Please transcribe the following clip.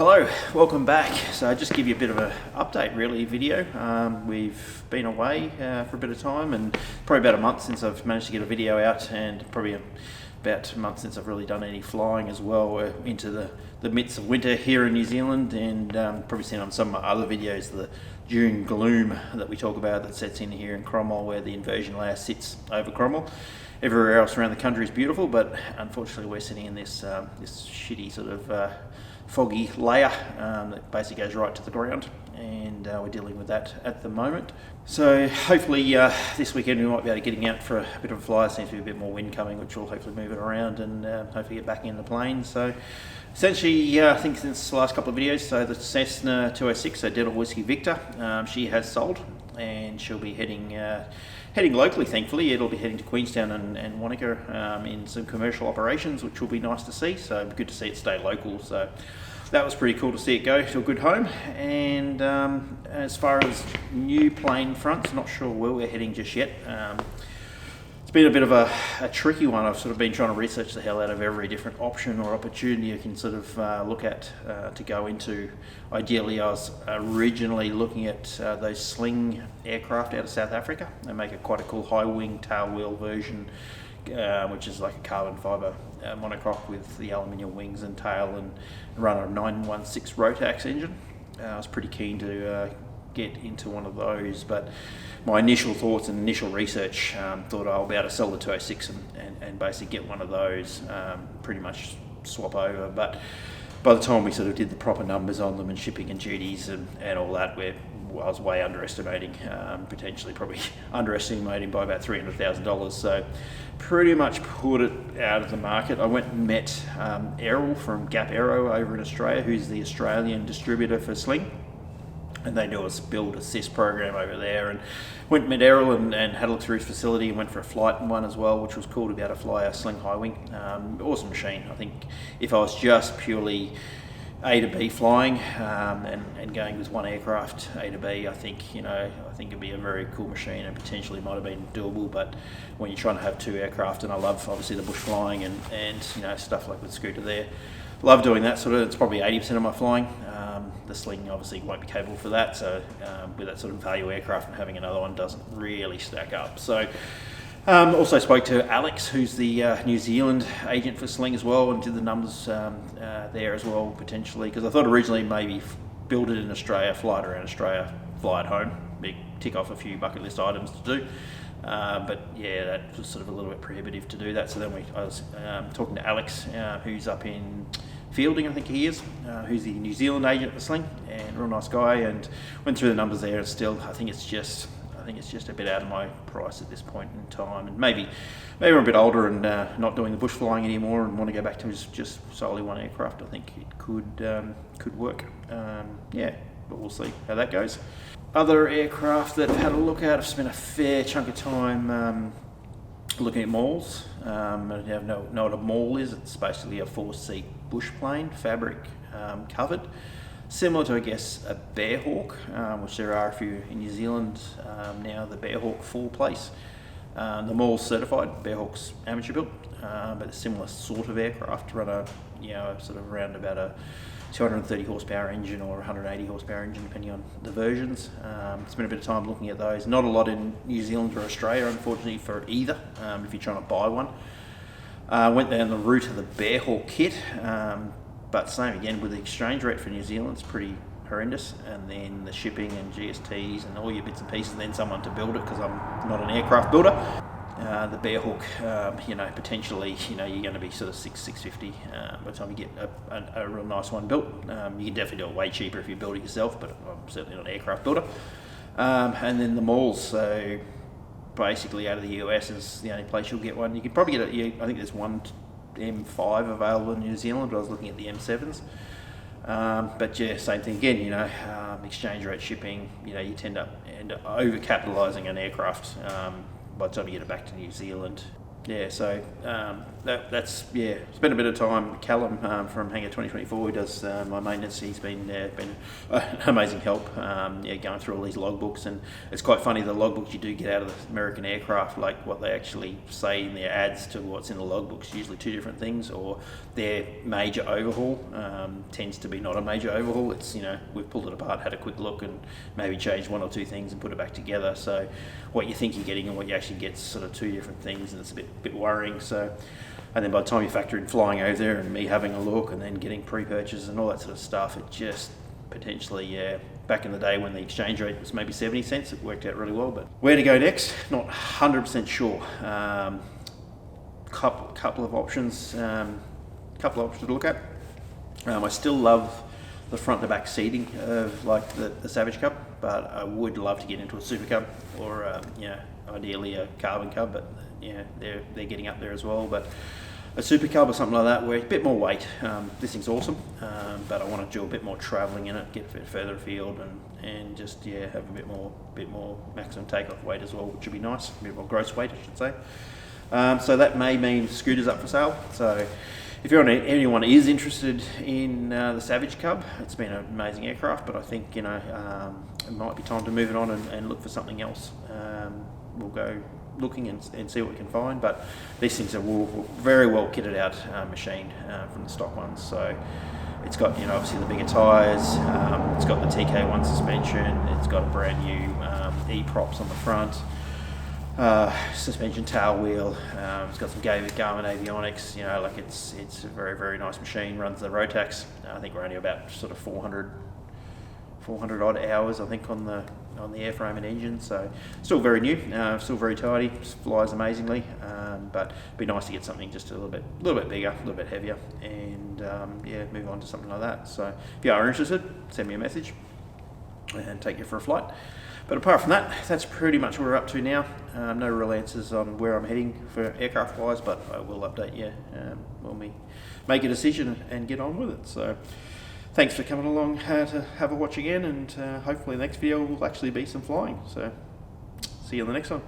Hello, welcome back. So just give you a bit of an update really video. We've been away for a bit of time, and probably about a month since I've managed to get a video out, and probably about a month since I've really done any flying as well. We're into the midst of winter here in New Zealand, and probably seen on some of my other videos the June gloom that we talk about that sets in here in Cromwell, where the inversion layer sits over Cromwell. Everywhere else around the country is beautiful, but unfortunately we're sitting in this shitty sort of foggy layer that basically goes right to the ground, and we're dealing with that at the moment. So hopefully this weekend we might be able to get out for a bit of a fly. There seems to be a bit more wind coming, which will hopefully move it around and hopefully get back in the plane. So essentially, I think since the last couple of videos, so the Cessna 206, so Delta Whiskey Victor, she has sold, and she'll be heading locally, thankfully. It'll be heading to Queenstown and Wanaka in some commercial operations, which will be nice to see. So good to see it stay local. So that was pretty cool to see it go to a good home. And as far as new plane fronts, not sure where we're heading just yet. It's been a bit of a tricky one. I've sort of been trying to research the hell out of every different option or opportunity you can sort of look at to go into. Ideally, I was originally looking at those Sling aircraft out of South Africa. They make quite a cool high wing tail wheel version, which is like a carbon fibre monocoque with the aluminium wings and tail, and run a 916 Rotax engine. I was pretty keen to get into one of those, but my initial thoughts and initial research thought I'll be able to sell the 206 and basically get one of those, pretty much swap over. But by the time we sort of did the proper numbers on them and shipping and duties and all that, I was way underestimating, potentially probably underestimating by about $300,000. So pretty much put it out of the market. I went and met Errol from Gap Aero over in Australia, who's the Australian distributor for Sling. And they do a build assist program over there, and went and met Errol and had a look through his facility, and went for a flight in one as well, which was cool to be able to fly a Sling high wing. Awesome machine. I think if I was just purely A to B flying and going with one aircraft A to B, I think it'd be a very cool machine, and potentially might have been doable. But when you're trying to have two aircraft, and I love obviously the bush flying and stuff like with Scooter there, love doing that sort of. It's probably 80% of my flying. The Sling obviously won't be capable for that, so with that sort of value aircraft, and having another one doesn't really stack up. So also spoke to Alex, who's the New Zealand agent for Sling as well, and did the numbers there as well, potentially, because I thought originally maybe build it in Australia, fly it around Australia, fly it home, tick off a few bucket list items to do. But yeah, that was sort of a little bit prohibitive to do that. So then I was talking to Alex, who's up in Fielding, I think he is, who's the New Zealand agent for Sling, and real nice guy, and went through the numbers there. And still, I think it's just a bit out of my price at this point in time, and maybe I'm a bit older and not doing the bush flying anymore, and want to go back to just solely one aircraft. I think it could work. Yeah, but we'll see how that goes. Other aircraft that I've had a look at, I've spent a fair chunk of time looking at mauls. I don't know what a maul is. It's basically a 4-seat bush plane, fabric covered, similar to, I guess, a Bearhawk, which there are a few in New Zealand now. The Bearhawk 4-place. The maul's certified. Bearhawk's amateur built, but a similar sort of aircraft. Run a sort of around about a 230 horsepower engine or 180 horsepower engine, depending on the versions. Spent a bit of time looking at those. Not a lot in New Zealand or Australia, unfortunately, for either, if you're trying to buy one. Went down the route of the Bearhawk kit, but same again with the exchange rate for New Zealand, it's pretty horrendous, and then the shipping and GSTs and all your bits and pieces, and then someone to build it, because I'm not an aircraft builder. The Bearhawk, potentially, you're going to be sort of $650 by the time you get a real nice one built. You can definitely do it way cheaper if you build it yourself, but I'm certainly not an aircraft builder. And then the mauls, so basically out of the US is the only place you'll get one. You can probably get I think there's one M5 available in New Zealand, but I was looking at the M7s. But yeah, same thing again, exchange rate, shipping, you tend up over capitalising an aircraft by the time you get it back to New Zealand. yeah, so that's spent a bit of time. Callum from Hangar 2024, who does my maintenance, he's been amazing help. Going through all these logbooks, and it's quite funny the logbooks you do get out of the American aircraft, like what they actually say in their ads to what's in the logbooks, usually two different things, or their major overhaul tends to be not a major overhaul. It's, we've pulled it apart, had a quick look, and maybe changed one or two things and put it back together. So what you think you're getting and what you actually get is sort of two different things, and it's a bit worrying. So, and then by the time you factor in flying over there and me having a look and then getting pre-purchases and all that sort of stuff, it just potentially, back in the day when the exchange rate was maybe 70 cents, it worked out really well. But where to go next? Not 100% sure. Couple of options to look at. I still love the front to back seating of like the Savage Cub, but I would love to get into a Super Cub or ideally a Carbon Cub, but they're getting up there as well. But a Super Cub or something like that, where it's a bit more weight. This thing's awesome, but I want to do a bit more travelling in it, get a bit further afield, and just have a bit more maximum takeoff weight as well, which would be nice. A bit more gross weight, I should say. So that may mean scooters up for sale. So if anyone is interested in the Savage Cub, it's been an amazing aircraft, but I think it might be time to move it on and look for something else. We'll go looking and see what we can find, but these things are very well kitted out machine from the stock ones. So it's got obviously the bigger tyres, it's got the TK1 suspension, it's got a brand new E-props on the front, suspension tail wheel, it's got some Garmin avionics, it's a very, very nice machine. Runs the Rotax. I think we're only about sort of 400 odd hours, I think, on the airframe and engine, so still very new, still very tidy, flies amazingly, but it'd be nice to get something just a little bit bigger, a little bit heavier, and move on to something like that. So if you are interested, send me a message and take you for a flight. But apart from that, that's pretty much what we're up to now. No real answers on where I'm heading for aircraft wise, but I will update you when we make a decision and get on with it. So thanks for coming along to have a watch again, and hopefully the next video will actually be some flying. So see you on the next one.